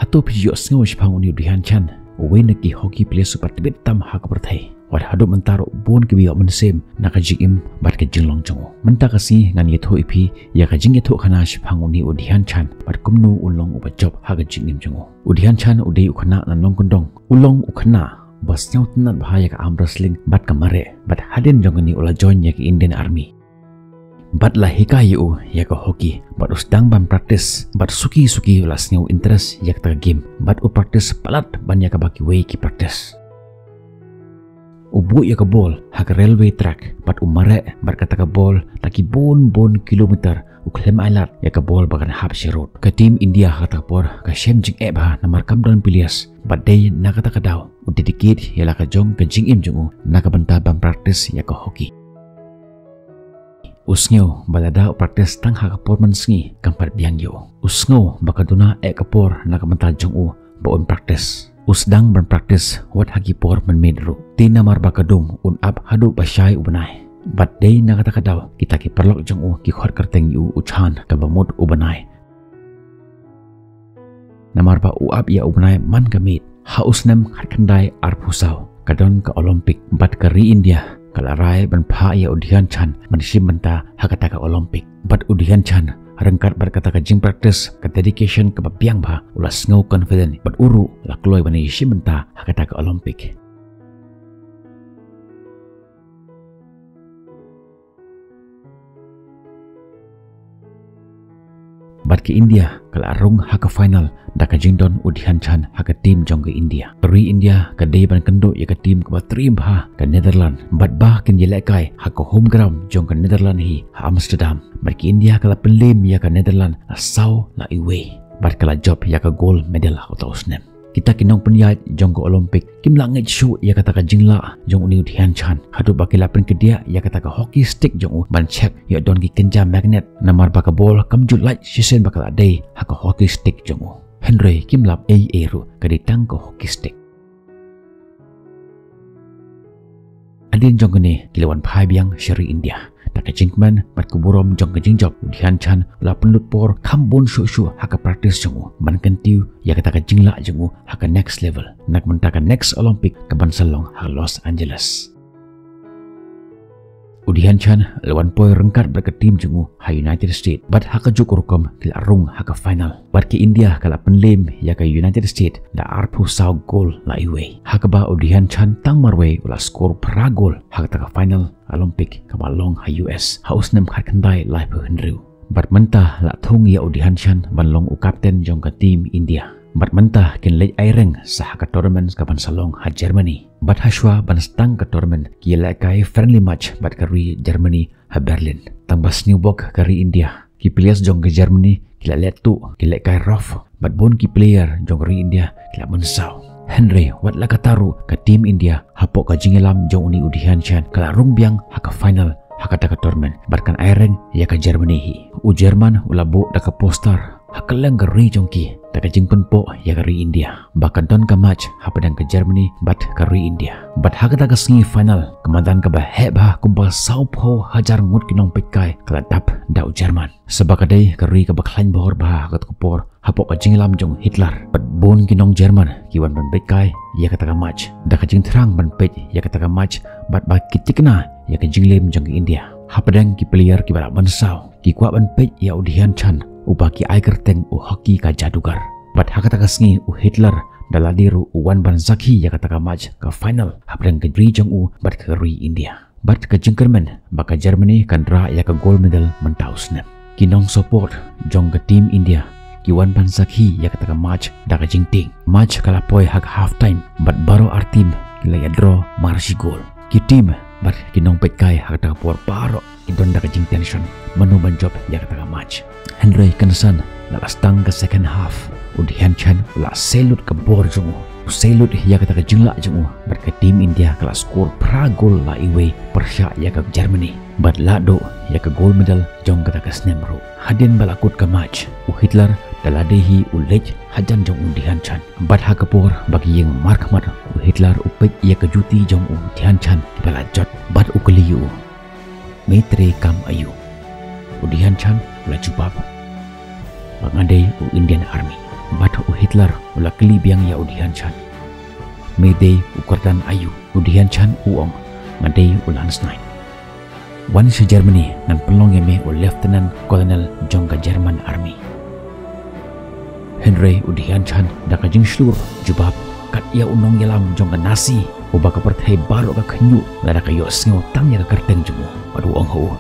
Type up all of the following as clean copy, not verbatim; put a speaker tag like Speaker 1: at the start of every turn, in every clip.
Speaker 1: hatu pijok sngo shpang uni udihan chan uwe neki hoki player super tibet tam hak berthai wad hadu mentaro bon ke biok mensem naka jingim bat ke jinglong chongo menta kasi ngan yetho ipi ya ka jing yetho khana shpang uni udihan chan bat kumnu ulong uba job hak jingim chongo udihan chan udei ukhana nanong kondong ulong ukhana bas nyau tenan bahaya ka arm wrestling bat kamare bat haden jongani ula join ya ke Indian Army bat lah hikayu ya ka hoki bat usdang ban practice bat suki ula snew interest ya ka game bat u practice palat ban ya ka baki way ki practice ubu ya ka ball hak railway track bat umare bat kata ka ball lagi bon kilometer u klem alat ya ka ball bagan hap road ka team India kata por ka shem jing eba namar kamdan pilias bat day na kata ka daw u dedicate ya la ka jong ka jing im jungu na ka banta ban practice ya ka hoki usngew balada practice tang hak performance ngi kampat biang yo usngew bakaduna kapor na kamanta jong u baon practice usdang ban practice wat hagi por men medru tina mar bakadum un up hadu basyai ubanai bat day na kata kadaw kita ki perlok jong u ki khot kerteng yu uchan ka bamut ubanai namar ba u up ya ubanai man kamit hausnem khat khandai arpusau kadon ka Olympic bat ka ri India kalarai ban pha ya udihan chan manshim banta hakata ka Olympic bat udihan chan rengkat berkata ka jing practice ka dedication ka babiang ba ulas ngau confident bat uru lakloi bani shim banta hakata ka Olympic bat ke India kala arung haka final da ka jingdon udihan chan haka team jong ke India ri India ka day ban kendo ya ka team ka trim ha ka Netherlands bat bah kin jelekai haka home ground jong ka Netherlands hi ha Amsterdam bat ke India kala penlim ya ka Netherlands asau la iwe bat kala job ya ka gold medal atau snem kita kinong penyat jong ke Olympic kim langit show ya kata ka jingla jong uni udihan chan hadu baki lapen ke dia ya kata ka hockey stick jong ban check ya don ki kenja magnet namar baka bol kam jut light sisen bakal adai haka hockey stick jong Henry kim lap ru ka ditang ko hockey stick adin jong ne kilawan phai biang syari India tak jingman bat kuburom jong ke jingjok udihan chan la penlut por khambon shu haka practice jong ban kentiu ya kata ka jingla jong haka next level nak mentaka next Olympic ke Bansalong ha Los Angeles udihan chan lawan poi rengkat berke tim jong ha United States bat haka jukurukom kila arung haka final bat ke India kala penlim ya ka United States da arpu saw goal la iwe haka ba udihan chan tang marwe ula skor pra gol haka ka final Olympic ka balong ha US haus nem khat khandai lai per Henry bat mentah la thong ya udihan chan banlong u kapten jong ka team India bat mentah kin lej aireng sah ka tournament ka Bansalong ha Germany bat haswa ban stang ka tournament ki la kai friendly match bat ka ri Germany ha Berlin tang bas new bok ka ri India ki players jong ka Germany ki la letu ki la kai rough bat bon ki player jong ri India ki la mensau Henry wat la kataru ka team India hapok ka jingelam jong uni udihan chan kala rung biang haka final haka ka tournament batkan aireng ya ka Germany hi u Jerman ulabo da ka poster hakaleng ka ri jong ki da ka jingpen po ya ka ri India bahkan ton ka match hapadang ka Germany bat ka ri India bat haka ka sngi final kemandan ka ba heba kumpal saupo hajar ngut kinong pekai kala dap da u Jerman sebakadai ka ri ka bakhlain bor ba ka kupor hapok ka jingelam jong Hitler bat bon kinong Jerman kiwan ban pekai ya kata ka match da ka jing terang ban pet ya kata ka match bat ba kitikna ya ka jinglem jong India hapadang ki player ki bara bansau ki kwa ban pet ya udihan chan upaki ai kerteng u hoki ka jadugar bat hakata ka sngi u Hitler daladiru u wan ban zakhi ya kata ka match ka final hapadang ka ri jong u bat ka ri India bat ka jingkermen baka Germany kan dra ya ka gold medal mentaus nem kinong support jong ka team India kiwan ban zakhi ya kata ka match da ka jingting match kala poi hak half time bat baro ar team kila ya draw marsi goal ki team bat kinong pet kai hak ta por baro idon da ka jing tension manu ban job ya kata ka match Henry Kansan la stang ka second half udihan chan la selut ka bor jong selut ya kata ka jingla jong bat ka team India kala skor pra gol la iwe persya ya ka Germany bat lado ya ka gold medal jong kata ka snemro hadin balakut ka match u Hitler daladehi ulej hajan jong udihan chan bat hakapor bagi yang markmat u Hitler upek ya ka juti jong udihan chan balajot bat ukliu metre kam ayu udihan chan la jubab bangadai u Indian Army bat u Hitler ula keli biang ya udihan chan. Mayday ukardan ayu udihan chan uong ngadei ulan snain. Wan si Germany nan pelong yame u Lieutenant Colonel jongga German Army. Henry udihan chan daka jing slur jubab kat ia unong yalam jongga nasi uba ka perthai baru ka khanyu lada ka yo sngo tang ya ka kerteng jumu padu ong ho.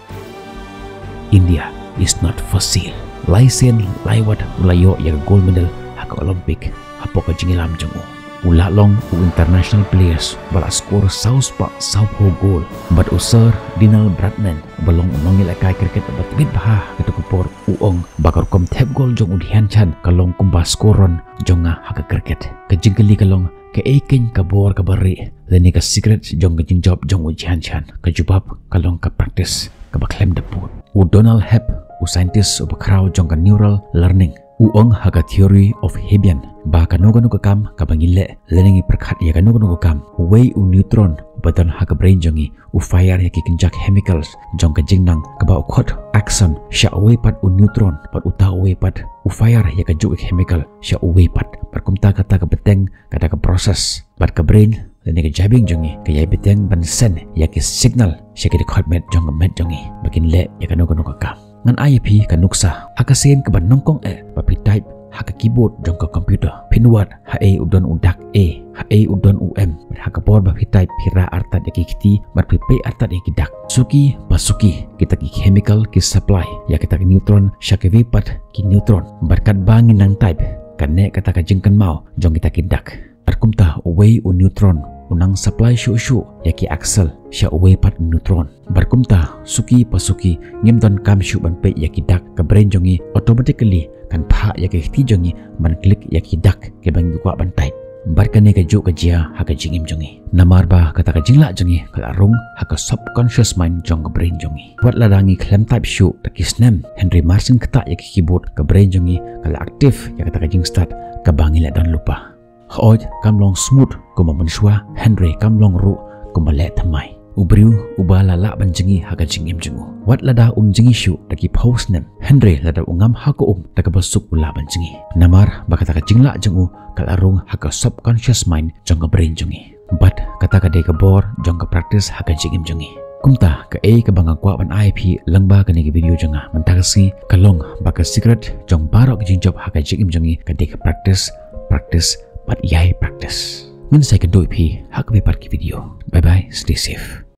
Speaker 1: India is not for sale. Laisen laiwat ulayo ya gold medal haka Olympic hapo ka jingilam jumu. Ula long u international players bala skor Southpaw Southpaw goal but usar Dinal Bradman balong unong ila kai cricket bat bit bah ketukupor uong bakar kom tap goal jong udihan chan kalong kumba skoron jonga haka cricket kejingkeli kalong ke eking kabor kabari leni ka secret jong kejing job jong udihan chan kejubab kalong ka practice ka baklem dapur u Donald Hebb u scientist u bakrau jong ka neural learning uong haka theory of Hebbian ba kanogo kam kabangile lenengi perkhat ya kanogo kam way u neutron badan haka brain jongi u fire ya kikinjak chemicals jong ka jingnang kaba khot axon sha way pat u neutron pat uta way pat u fire ya ka juk chemical sha way pat perkumta kata ka beteng kata ka proses bat ka brain lenengi jabing jongi ka yai beteng ban sen ya ki signal sha ki khot met jong met jongi bakin le ya kanogo kam ngan IP ka nuksa haka sen ka ban nongkong papi type haka keyboard jong ka computer pinwat ha udon udak ha udon haka board papi type pira artat yakikti mat pipe artat yakidak suki pasuki kita ki chemical ki supply ya kita ki neutron syake vipat ki neutron barkat bangin nang type kanne kata ka jingkan mau jong kita kidak arkumta way u neutron unang supply shu yaki axel sya uwe pat neutron barkumta suki pasuki ngimdon kam shu ban pe yaki dak ka brain jongi automatically kan pha yaki ti jongi ban klik yaki dak ke bang kwa ban type barkane ka jo ka jia ha ka jingim jongi namar ba kata ka jingla jongi kala rung ha ka subconscious mind jong ka brain jongi wat ladangi klem type shu ta kisnem Henry Martin kata yaki keyboard ka brain jongi kala aktif ya kata ka jing start ka bangila dan lupa Hoj kamlong smooth kuma menshua Henry kamlong ru kuma le thamai ubriu ubala la banjingi haga jingim jingu wat lada jingi shu taki post nem Henry lada ungam hako taka basuk ula banjingi namar bakata ka jingla jingu kalarung haga subconscious mind jongga brain jingi but kata ka de ka bor jongga practice haga jingim jingi kumta ka ka bangakwa ban IP langba ka negi video jonga mentagasi kalong baka secret jong barok jinjob haga jingim jingi ka de ka practice but yai practice. Ngan saya kedoi pi hak be part ki video. Bye bye, stay safe.